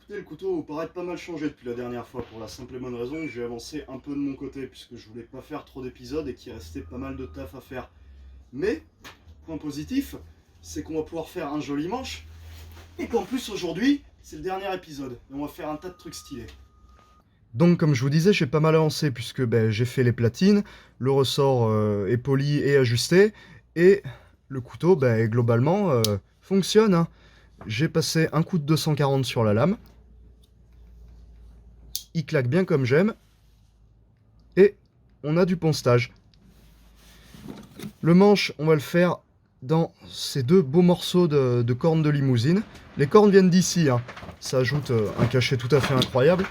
Écoutez, le couteau paraît pas mal changé depuis la dernière fois, pour la simple et bonne raison que j'ai avancé un peu de mon côté, puisque je voulais pas faire trop d'épisodes et qu'il restait pas mal de taf à faire. Mais, point positif, c'est qu'on va pouvoir faire un joli manche, et qu'en plus aujourd'hui, c'est le dernier épisode, et on va faire un tas de trucs stylés. Donc comme je vous disais, j'ai pas mal avancé, puisque j'ai fait les platines, le ressort est poli et ajusté, et le couteau, globalement, fonctionne, hein. J'ai passé un coup de 240 sur la lame, il claque bien comme j'aime, et on a du poncetage. Le manche, on va le faire dans ces deux beaux morceaux de cornes de limousine. Les cornes viennent d'ici, hein. Ça ajoute un cachet tout à fait incroyable.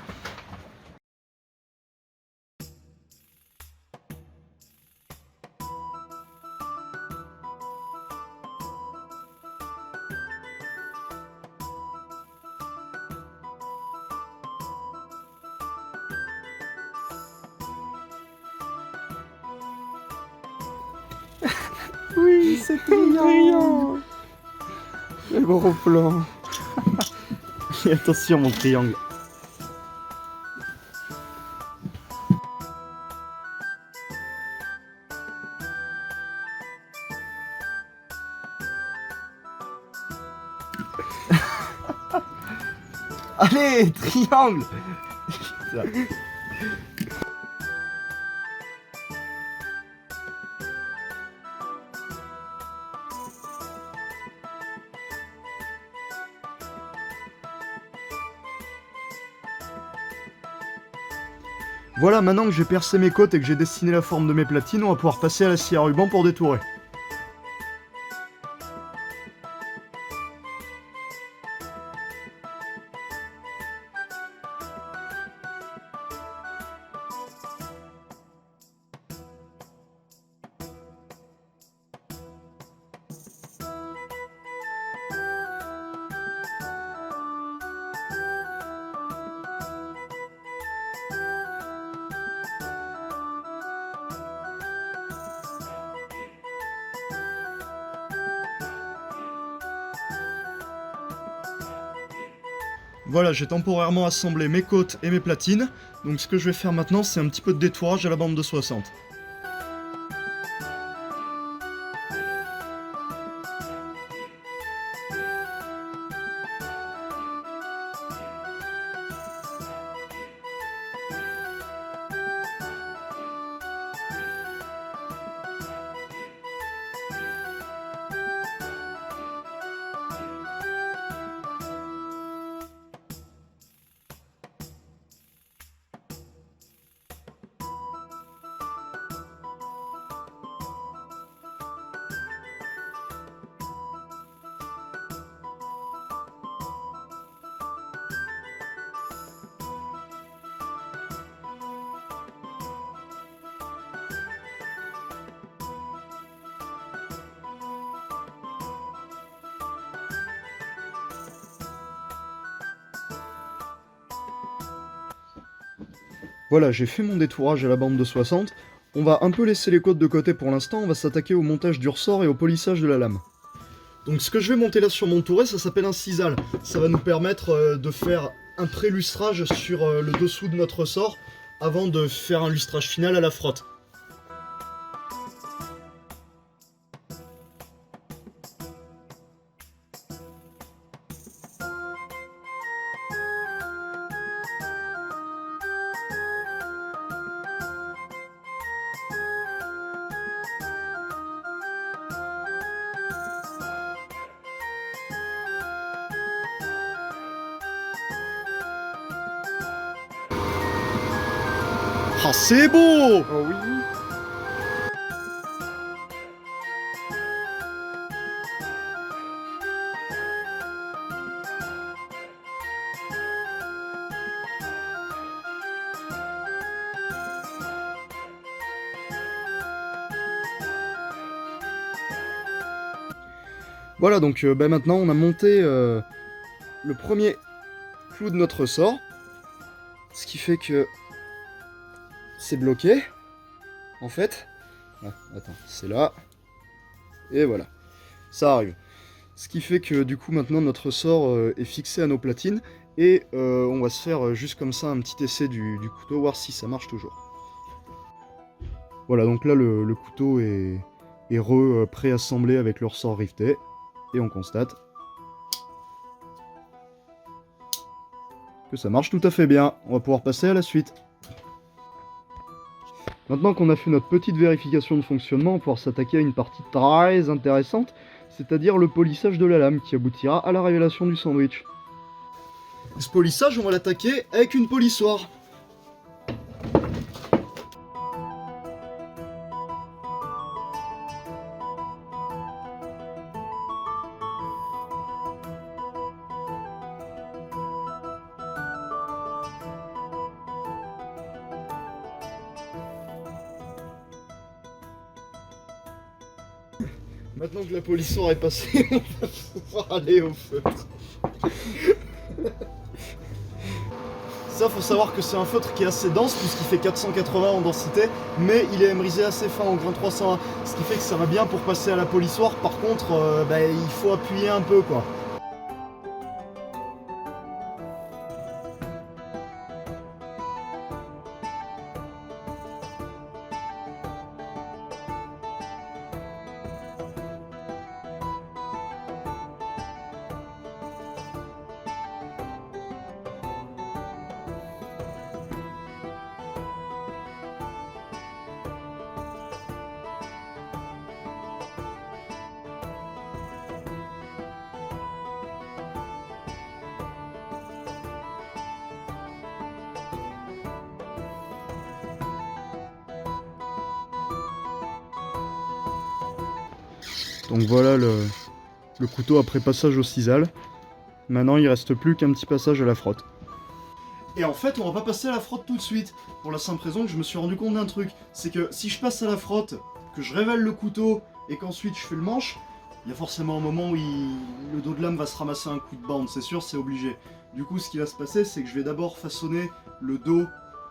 Oui, c'est brillant. Le gros plan. Et attention mon triangle. Allez, triangle. Ça. Voilà, maintenant que j'ai percé mes côtes et que j'ai dessiné la forme de mes platines, on va pouvoir passer à la scie à ruban pour détourer. Voilà, j'ai temporairement assemblé mes côtes et mes platines. Donc ce que je vais faire maintenant, c'est un petit peu de détourage à la bande de 60. Voilà, j'ai fait mon détourage à la bande de 60. On va un peu laisser les côtes de côté pour l'instant, on va s'attaquer au montage du ressort et au polissage de la lame. Donc ce que je vais monter là sur mon touret, ça s'appelle un sisal. Ça va nous permettre de faire un pré-lustrage sur le dessous de notre ressort avant de faire un lustrage final à la frotte. Ah, c'est beau! Oh oui. Voilà, donc maintenant on a monté le premier clou de notre ressort, ce qui fait que c'est bloqué, en fait. Ah, attends, c'est là, et voilà, ça arrive. Ce qui fait que du coup maintenant notre ressort est fixé à nos platines, et on va se faire juste comme ça un petit essai du couteau, voir si ça marche toujours. Voilà, donc là le couteau est préassemblé avec le ressort rifté, et on constate que ça marche tout à fait bien. On va pouvoir passer à la suite. Maintenant qu'on a fait notre petite vérification de fonctionnement, on va pouvoir s'attaquer à une partie très intéressante, c'est-à-dire le polissage de la lame qui aboutira à la révélation du sandwich. Ce polissage, on va l'attaquer avec une polissoire. Maintenant que la polissoire est passée, on va pouvoir aller au feutre. Ça, faut savoir que c'est un feutre qui est assez dense puisqu'il fait 480 en densité, mais il est émrisé assez fin au grain 301, ce qui fait que ça va bien pour passer à la polissoire. Par contre, il faut appuyer un peu, quoi. Donc voilà le couteau après passage au sisal. Maintenant il reste plus qu'un petit passage à la frotte. Et en fait on va pas passer à la frotte tout de suite, pour la simple raison que je me suis rendu compte d'un truc. C'est que si je passe à la frotte, que je révèle le couteau et qu'ensuite je fais le manche, il y a forcément un moment où le dos de lame va se ramasser un coup de bande, c'est sûr, c'est obligé. Du coup ce qui va se passer c'est que je vais d'abord façonner le dos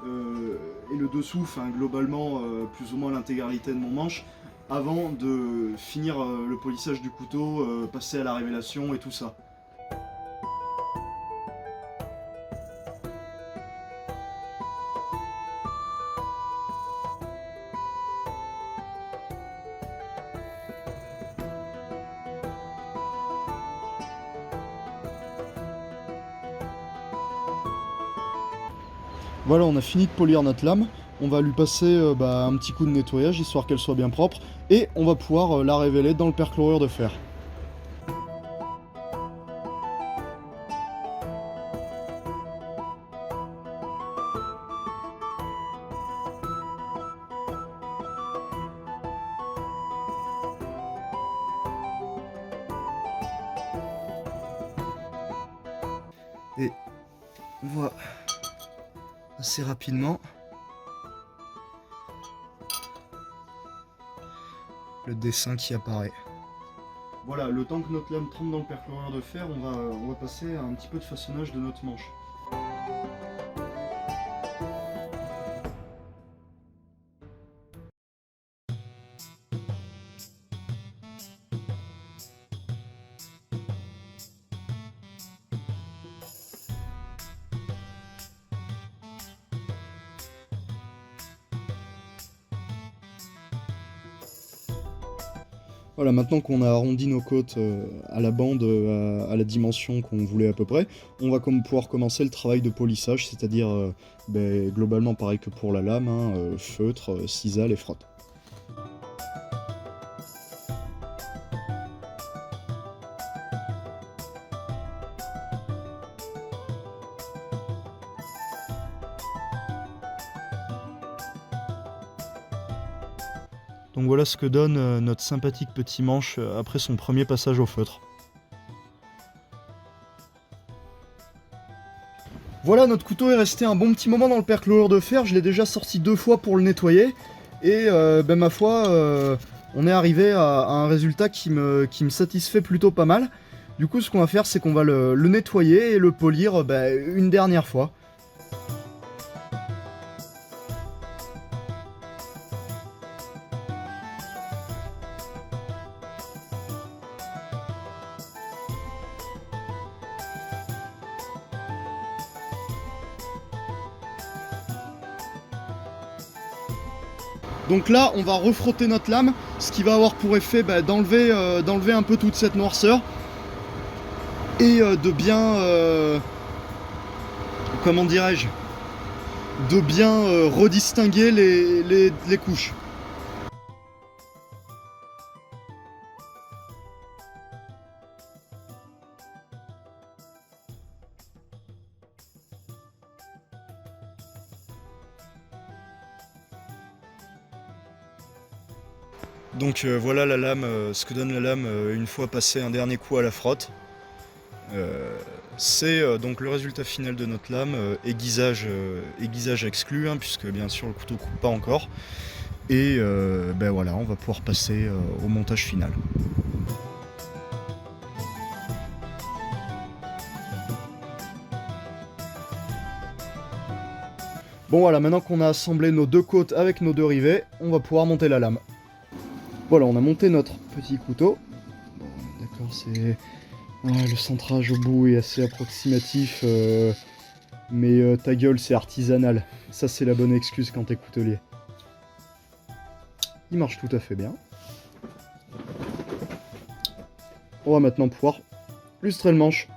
et le dessous, enfin globalement plus ou moins l'intégralité de mon manche, avant de finir le polissage du couteau, passer à la révélation et tout ça. Voilà, on a fini de polir notre lame. On va lui passer un petit coup de nettoyage histoire qu'elle soit bien propre, et on va pouvoir la révéler dans le perchlorure de fer. Et on voit assez rapidement le dessin qui apparaît. Voilà, le temps que notre lame trempe dans le perchlorure de fer, on va passer à un petit peu de façonnage de notre manche. Voilà, maintenant qu'on a arrondi nos côtes à la bande, à la dimension qu'on voulait à peu près, on va pouvoir commencer le travail de polissage, c'est-à-dire globalement pareil que pour la lame, feutre, sisal et frotte. Donc voilà ce que donne notre sympathique petit manche après son premier passage au feutre. Voilà, notre couteau est resté un bon petit moment dans le perchlorure de fer, je l'ai déjà sorti 2 fois pour le nettoyer, et ma foi, on est arrivé à un résultat qui me satisfait plutôt pas mal. Du coup, ce qu'on va faire, c'est qu'on va le nettoyer et le polir une dernière fois. Donc là, on va refrotter notre lame, ce qui va avoir pour effet d'enlever un peu toute cette noirceur et de bien, comment dirais-je, de bien redistinguer les couches. Donc voilà la lame, ce que donne la lame une fois passé un dernier coup à la frotte. C'est donc le résultat final de notre lame, aiguisage exclu, hein, puisque bien sûr le couteau coupe pas encore. Et voilà, on va pouvoir passer au montage final. Bon voilà, maintenant qu'on a assemblé nos deux côtes avec nos deux rivets, on va pouvoir monter la lame. Voilà, on a monté notre petit couteau. Bon, d'accord, c'est... Ouais, le centrage au bout est assez approximatif, mais ta gueule, c'est artisanal. Ça, c'est la bonne excuse quand t'es coutelier. Il marche tout à fait bien. On va maintenant pouvoir lustrer le manche.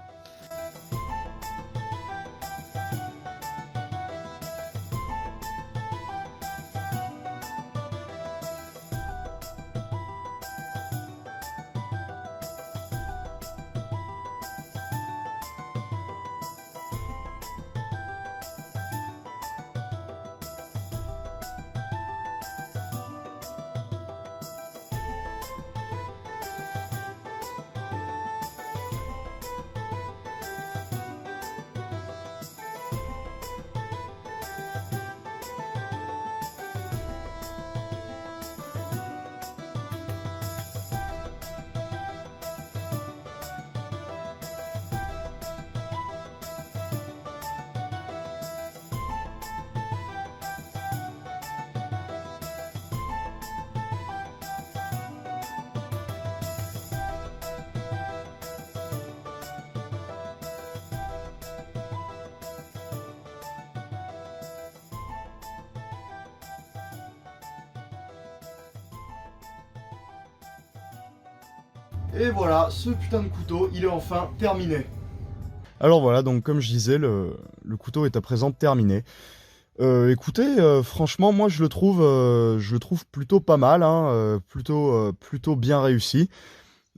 Et voilà, ce putain de couteau, il est enfin terminé. Alors voilà, donc comme je disais, le couteau est à présent terminé. Écoutez, franchement, moi je le trouve plutôt pas mal, hein, plutôt bien réussi.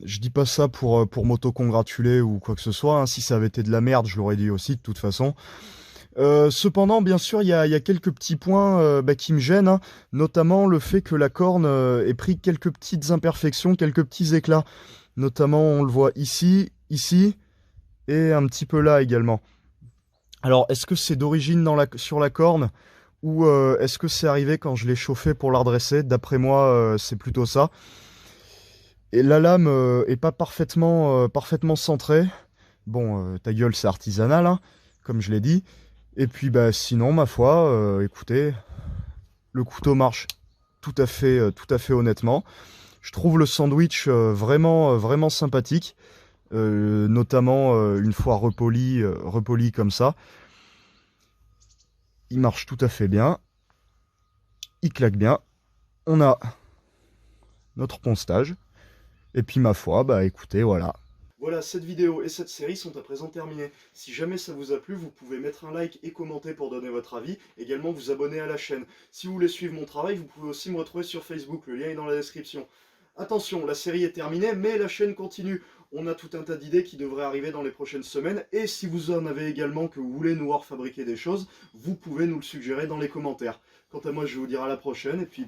Je dis pas ça pour m'auto-congratuler ou quoi que ce soit, hein. Si ça avait été de la merde, je l'aurais dit aussi de toute façon. Cependant, bien sûr, il y a quelques petits points qui me gênent, hein, notamment le fait que la corne ait pris quelques petites imperfections, quelques petits éclats. Notamment, on le voit ici, ici, et un petit peu là également. Alors, est-ce que c'est d'origine sur la corne, ou est-ce que c'est arrivé quand je l'ai chauffé pour la redresser? D'après moi, c'est plutôt ça. Et la lame est pas parfaitement centrée. Bon, ta gueule, c'est artisanal, hein, comme je l'ai dit. Et puis, sinon, ma foi, écoutez, le couteau marche tout à fait honnêtement. Je trouve le sandwich vraiment sympathique, notamment une fois repoli comme ça. Il marche tout à fait bien. Il claque bien. On a notre poncetage. Et puis ma foi, écoutez, voilà. Voilà, cette vidéo et cette série sont à présent terminées. Si jamais ça vous a plu, vous pouvez mettre un like et commenter pour donner votre avis. Également vous abonner à la chaîne. Si vous voulez suivre mon travail, vous pouvez aussi me retrouver sur Facebook. Le lien est dans la description. Attention, la série est terminée, mais la chaîne continue. On a tout un tas d'idées qui devraient arriver dans les prochaines semaines. Et si vous en avez également que vous voulez nous voir fabriquer des choses, vous pouvez nous le suggérer dans les commentaires. Quant à moi, je vais vous dire à la prochaine, et puis